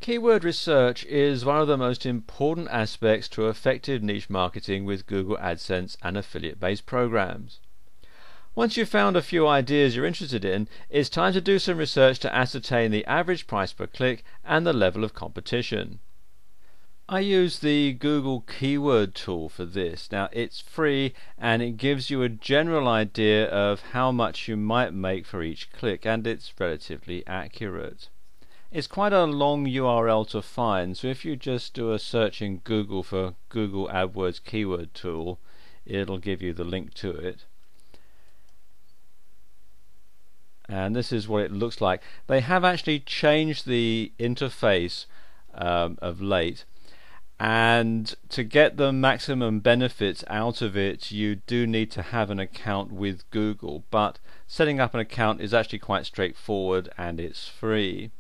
Keyword research is one of the most important aspects to effective niche marketing with Google AdSense and affiliate-based programs. Once you've found a few ideas you're interested in, it's time to do some research to ascertain the average price per click and the level of competition. I use the Google Keyword tool for this. Now, it's free and it gives you a general idea of how much you might make for each click, and it's relatively accurate. It's quite a long URL to find, so if you just do a search in Google for Google AdWords Keyword tool, it'll give you the link to it. And this is what it looks like. They have actually changed the interface of late, and to get the maximum benefits out of it you do need to have an account with Google, but setting up an account is actually quite straightforward and it's free.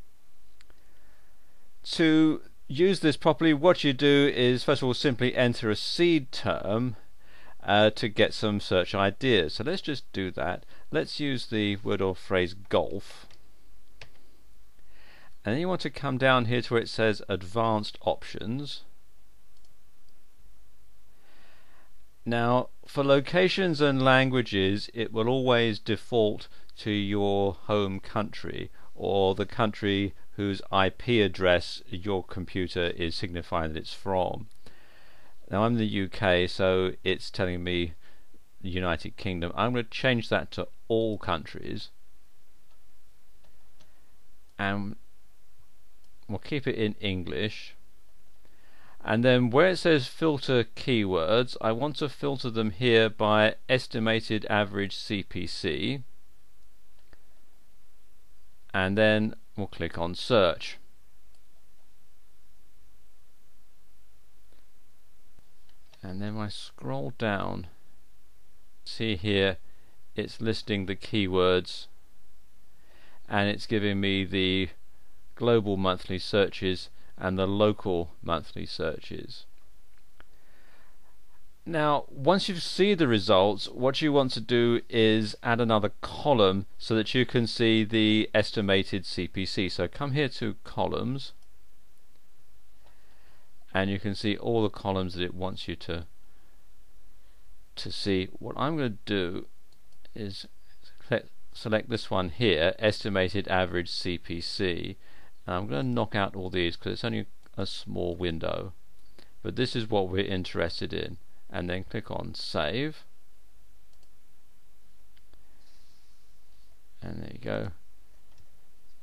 To use this properly, what you do is first of all simply enter a seed term to get some search ideas. So let's just do that. Let's use the word or phrase golf, and then you want to come down here to where it says advanced options. Now, for locations and languages, it will always default to your home country, or the country whose IP address your computer is signifying that it's from. Now, I'm in the UK, so it's telling me the United Kingdom. I'm going to change that to all countries, and we'll keep it in English. And then where it says filter keywords, I want to filter them here by estimated average CPC, and then we'll click on search. And then when I scroll down, see here it's listing the keywords, and it's giving me the global monthly searches and the local monthly searches. Now, once you see the results, what you want to do is add another column so that you can see the estimated CPC. So come here to columns, and you can see all the columns that it wants you to see. What I'm going to do is select this one here, estimated average CPC, and I'm going to knock out all these because it's only a small window, but this is what we're interested in. And then click on save, and there you go,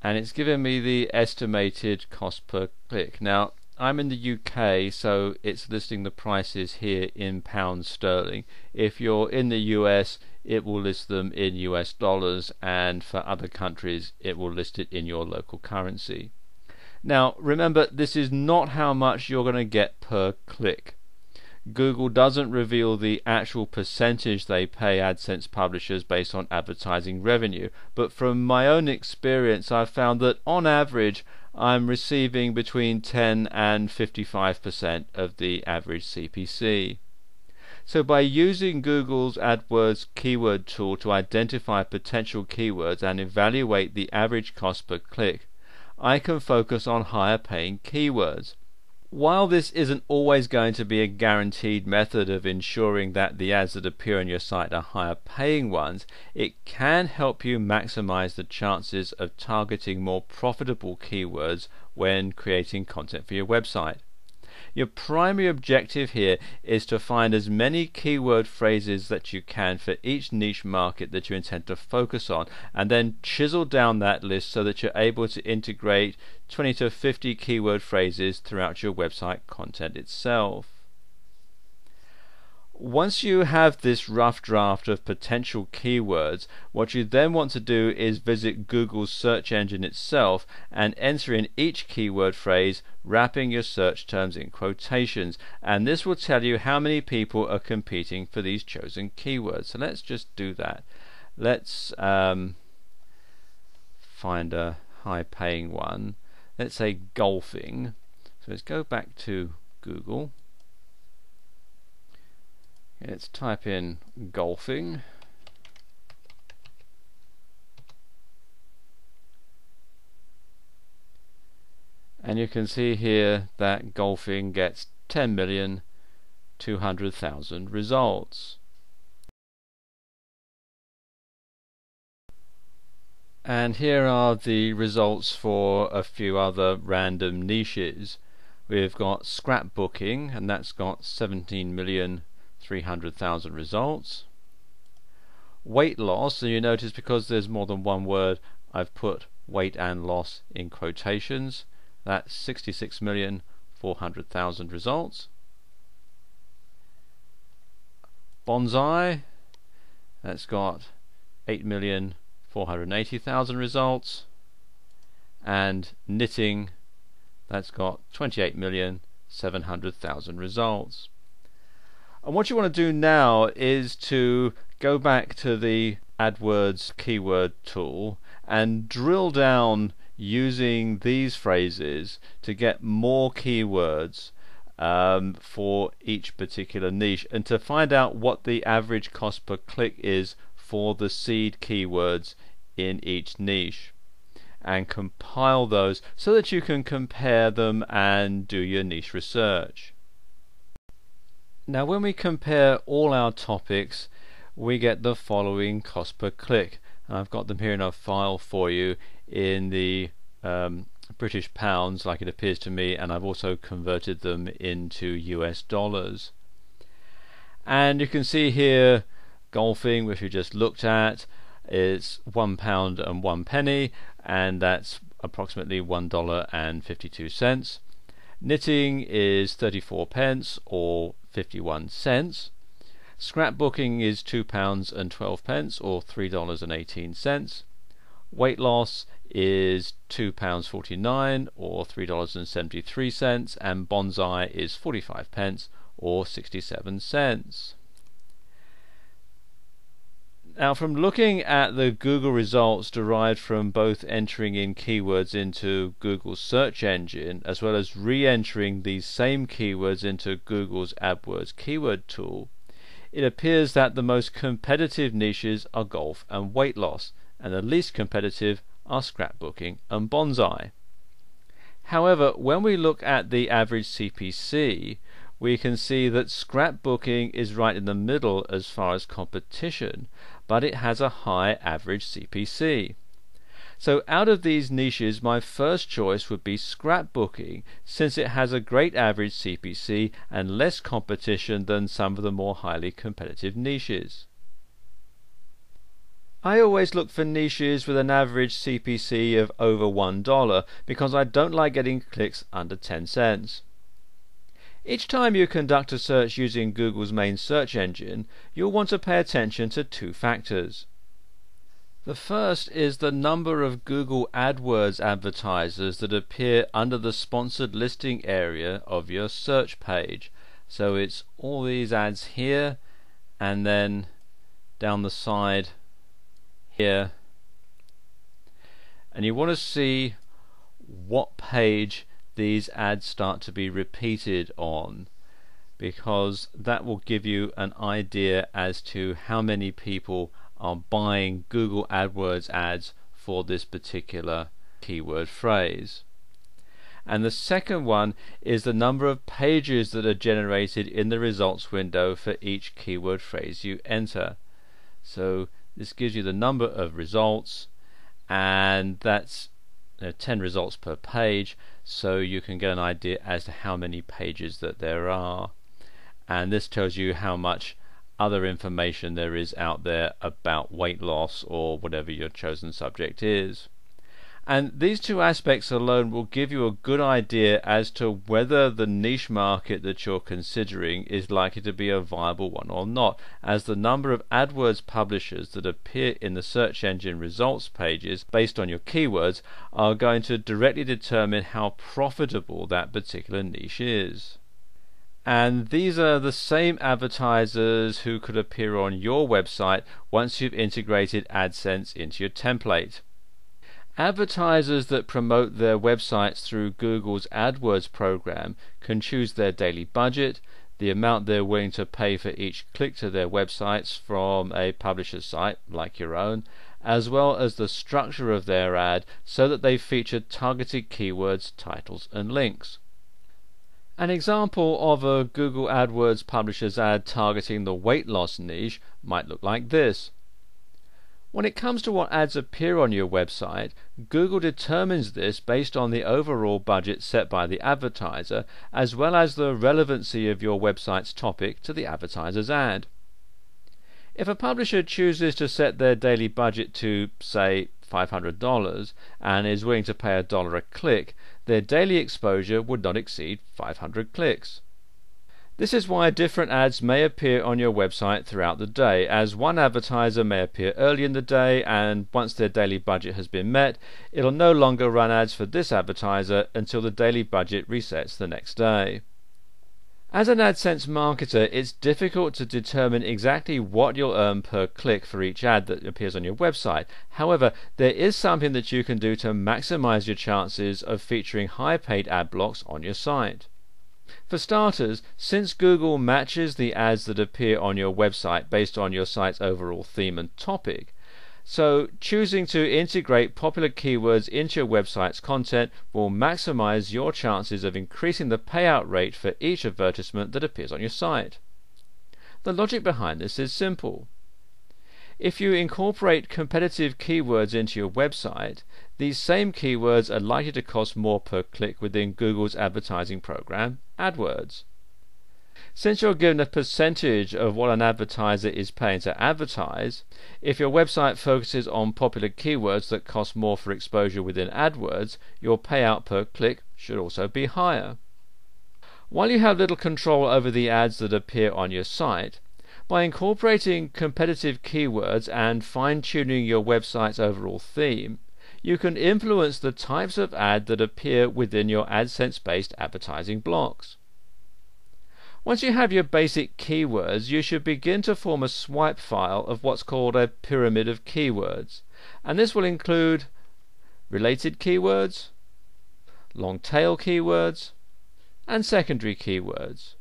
and it's giving me the estimated cost per click. Now, I'm in the UK, so it's listing the prices here in pounds sterling. If you're in the US, it will list them in US dollars, and for other countries it will list it in your local currency. Now remember, this is not how much you're going to get per click. Google doesn't reveal the actual percentage they pay AdSense publishers based on advertising revenue, but from my own experience I've found that on average I'm receiving between 10 and 55% of the average CPC. So by using Google's AdWords keyword tool to identify potential keywords and evaluate the average cost per click, I can focus on higher paying keywords. While this isn't always going to be a guaranteed method of ensuring that the ads that appear on your site are higher paying ones, it can help you maximize the chances of targeting more profitable keywords when creating content for your website. Your primary objective here is to find as many keyword phrases that you can for each niche market that you intend to focus on, and then chisel down that list so that you're able to integrate 20 to 50 keyword phrases throughout your website content itself. Once you have this rough draft of potential keywords, what you then want to do is visit Google's search engine itself and enter in each keyword phrase, wrapping your search terms in quotations, and this will tell you how many people are competing for these chosen keywords. So let's just do that. Let's find a high paying one. Let's say golfing. So let's go back to Google. Let's type in golfing, and you can see here that golfing gets 10,200,000 results. And here are the results for a few other random niches. We've got scrapbooking, and that's got 17,300,000 results. Weight loss, and you notice because there's more than one word, I've put weight and loss in quotations. That's 66,400,000 results. Bonsai, that's got 8,480,000 results. And knitting, that's got 28,700,000 results. And what you want to do now is to go back to the AdWords keyword tool and drill down using these phrases to get more keywords for each particular niche, and to find out what the average cost per click is for the seed keywords in each niche, and compile those so that you can compare them and do your niche research. Now when we compare all our topics, we get the following cost per click, and I've got them here in a file for you in the British pounds like it appears to me, and I've also converted them into US dollars. And you can see here golfing, which we just looked at, is £1.01, and that's approximately $1.52. Knitting is 34 pence or 51 cents. Scrapbooking is £2.12 or $3.18. Weight loss is £2.49 or $3.73, and bonsai is 45 pence or 67 cents. Now, from looking at the Google results derived from both entering in keywords into Google's search engine as well as re-entering these same keywords into Google's AdWords keyword tool, it appears that the most competitive niches are golf and weight loss, and the least competitive are scrapbooking and bonsai. However, when we look at the average CPC, we can see that scrapbooking is right in the middle as far as competition, but it has a high average CPC. So out of these niches, my first choice would be scrapbooking, since it has a great average CPC and less competition than some of the more highly competitive niches. I always look for niches with an average CPC of over $1 because I don't like getting clicks under 10 cents. Each time you conduct a search using Google's main search engine, you'll want to pay attention to two factors. The first is the number of Google AdWords advertisers that appear under the sponsored listing area of your search page. So it's all these ads here, and then down the side here, and you want to see what page these ads start to be repeated on, because that will give you an idea as to how many people are buying Google AdWords ads for this particular keyword phrase. And the second one is the number of pages that are generated in the results window for each keyword phrase you enter. So this gives you the number of results, and that's 10 results per page, so you can get an idea as to how many pages that there are. And this tells you how much other information there is out there about weight loss or whatever your chosen subject is. And these two aspects alone will give you a good idea as to whether the niche market that you're considering is likely to be a viable one or not, as the number of AdWords publishers that appear in the search engine results pages based on your keywords are going to directly determine how profitable that particular niche is. And these are the same advertisers who could appear on your website once you've integrated Adsense into your template. Advertisers that promote their websites through Google's AdWords program can choose their daily budget, the amount they're willing to pay for each click to their websites from a publisher site like your own, as well as the structure of their ad so that they feature targeted keywords, titles, and links. An example of a Google AdWords publisher's ad targeting the weight loss niche might look like this. When it comes to what ads appear on your website, Google determines this based on the overall budget set by the advertiser, as well as the relevancy of your website's topic to the advertiser's ad. If a publisher chooses to set their daily budget to, say, $500 and is willing to pay $1 a click, their daily exposure would not exceed 500 clicks. This is why different ads may appear on your website throughout the day, as one advertiser may appear early in the day, and once their daily budget has been met, it'll no longer run ads for this advertiser until the daily budget resets the next day. As an AdSense marketer, it's difficult to determine exactly what you'll earn per click for each ad that appears on your website. However, there is something that you can do to maximize your chances of featuring high-paid ad blocks on your site. For starters, since Google matches the ads that appear on your website based on your site's overall theme and topic, so choosing to integrate popular keywords into your website's content will maximize your chances of increasing the payout rate for each advertisement that appears on your site. The logic behind this is simple. If you incorporate competitive keywords into your website, these same keywords are likely to cost more per click within Google's advertising program, AdWords. Since you're given a percentage of what an advertiser is paying to advertise, if your website focuses on popular keywords that cost more for exposure within AdWords, your payout per click should also be higher. While you have little control over the ads that appear on your site, by incorporating competitive keywords and fine-tuning your website's overall theme, you can influence the types of ad that appear within your AdSense-based advertising blocks. Once you have your basic keywords, you should begin to form a swipe file of what's called a pyramid of keywords, and this will include related keywords, long tail keywords, and secondary keywords.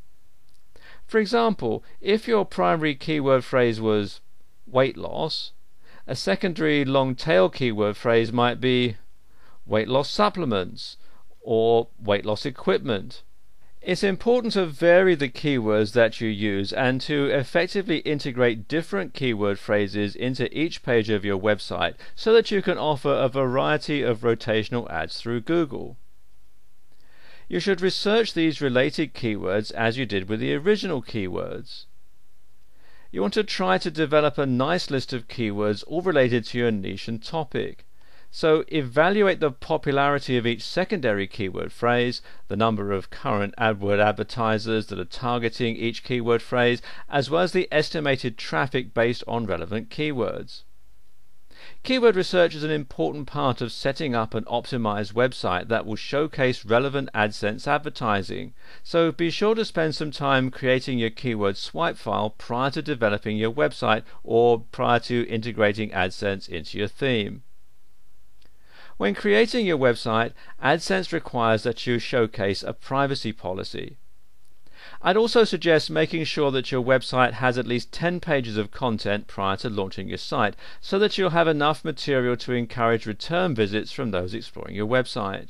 For example, if your primary keyword phrase was weight loss, a secondary long tail keyword phrase might be weight loss supplements or weight loss equipment. It's important to vary the keywords that you use and to effectively integrate different keyword phrases into each page of your website so that you can offer a variety of rotational ads through Google. You should research these related keywords as you did with the original keywords. You want to try to develop a nice list of keywords all related to your niche and topic. So evaluate the popularity of each secondary keyword phrase, the number of current AdWord advertisers that are targeting each keyword phrase, as well as the estimated traffic based on relevant keywords. Keyword research is an important part of setting up an optimized website that will showcase relevant AdSense advertising, so be sure to spend some time creating your keyword swipe file prior to developing your website or prior to integrating AdSense into your theme. When creating your website, AdSense requires that you showcase a privacy policy. I'd also suggest making sure that your website has at least 10 pages of content prior to launching your site, so that you'll have enough material to encourage return visits from those exploring your website.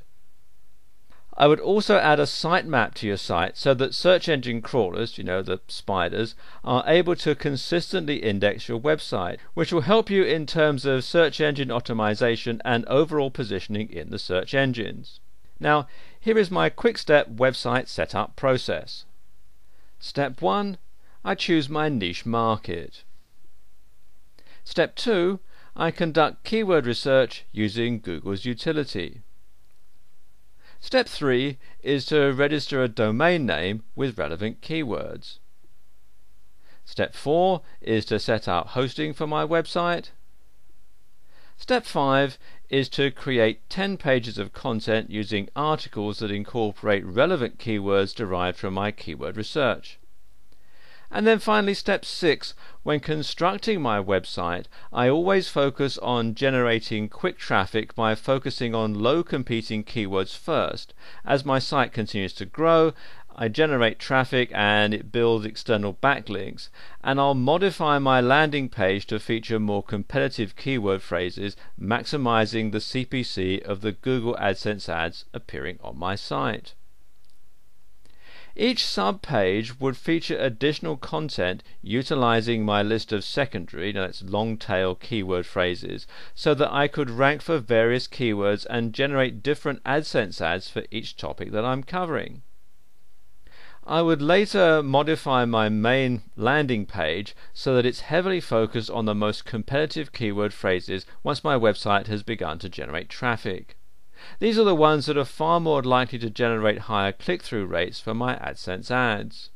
I would also add a sitemap to your site so that search engine crawlers, the spiders, are able to consistently index your website, which will help you in terms of search engine optimization and overall positioning in the search engines. Now, here is my quick-step website setup process. Step 1. I choose my niche market. Step 2. I conduct keyword research using Google's utility. Step 3 is to register a domain name with relevant keywords. Step 4 is to set up hosting for my website. Step 5 is to create 10 pages of content using articles that incorporate relevant keywords derived from my keyword research. And then finally, step 6, when constructing my website, I always focus on generating quick traffic by focusing on low competing keywords first. As my site continues to grow, I generate traffic and it builds external backlinks, and I'll modify my landing page to feature more competitive keyword phrases, maximizing the CPC of the Google AdSense ads appearing on my site. Each sub-page would feature additional content utilizing my list of secondary, that's long-tail keyword phrases, so that I could rank for various keywords and generate different AdSense ads for each topic that I'm covering. I would later modify my main landing page so that it's heavily focused on the most competitive keyword phrases once my website has begun to generate traffic. These are the ones that are far more likely to generate higher click-through rates for my AdSense ads.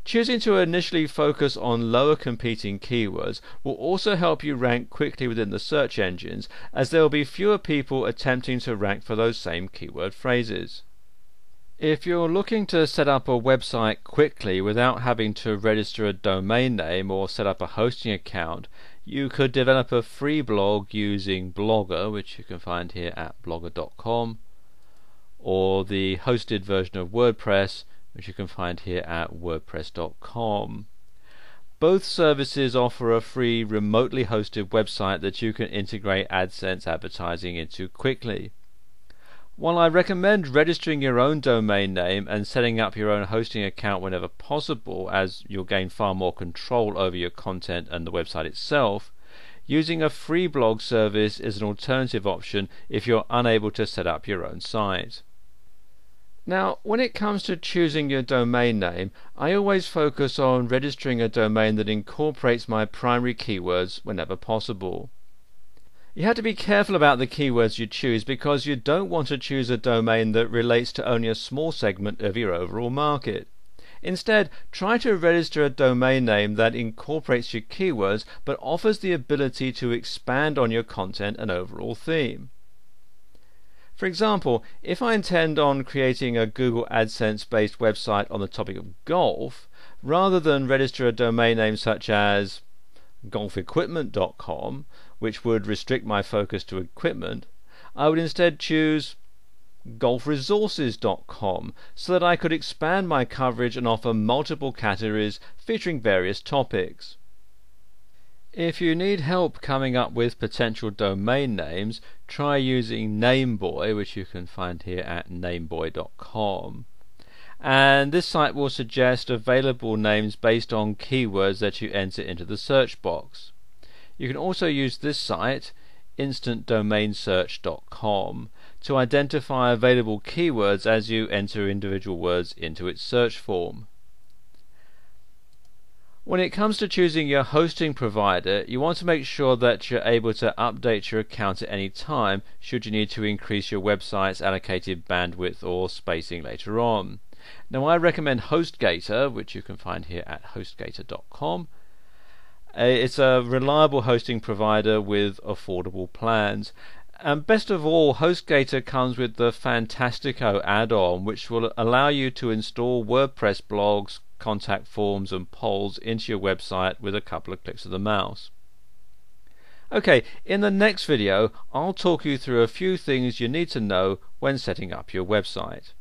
Choosing to initially focus on lower competing keywords will also help you rank quickly within the search engines, as there will be fewer people attempting to rank for those same keyword phrases. If you're looking to set up a website quickly without having to register a domain name or set up a hosting account, you could develop a free blog using Blogger, which you can find here at blogger.com, or the hosted version of WordPress, which you can find here at wordpress.com. Both services offer a free remotely hosted website that you can integrate AdSense advertising into quickly. While I recommend registering your own domain name and setting up your own hosting account whenever possible, as you'll gain far more control over your content and the website itself, using a free blog service is an alternative option if you're unable to set up your own site. Now, when it comes to choosing your domain name, I always focus on registering a domain that incorporates my primary keywords whenever possible. You have to be careful about the keywords you choose, because you don't want to choose a domain that relates to only a small segment of your overall market. Instead, try to register a domain name that incorporates your keywords but offers the ability to expand on your content and overall theme. For example, if I intend on creating a Google AdSense based website on the topic of golf, rather than register a domain name such as golfequipment.com, which would restrict my focus to equipment, I would instead choose golfresources.com so that I could expand my coverage and offer multiple categories featuring various topics. If you need help coming up with potential domain names, try using Nameboy, which you can find here at nameboy.com. And this site will suggest available names based on keywords that you enter into the search box. You can also use this site, instantdomainsearch.com, to identify available keywords as you enter individual words into its search form. When it comes to choosing your hosting provider, you want to make sure that you're able to update your account at any time should you need to increase your website's allocated bandwidth or spacing later on. Now, I recommend HostGator, which you can find here at hostgator.com. It's a reliable hosting provider with affordable plans. And best of all, HostGator comes with the Fantastico add-on, which will allow you to install WordPress blogs, contact forms and polls into your website with a couple of clicks of the mouse. Okay, in the next video I'll talk you through a few things you need to know when setting up your website.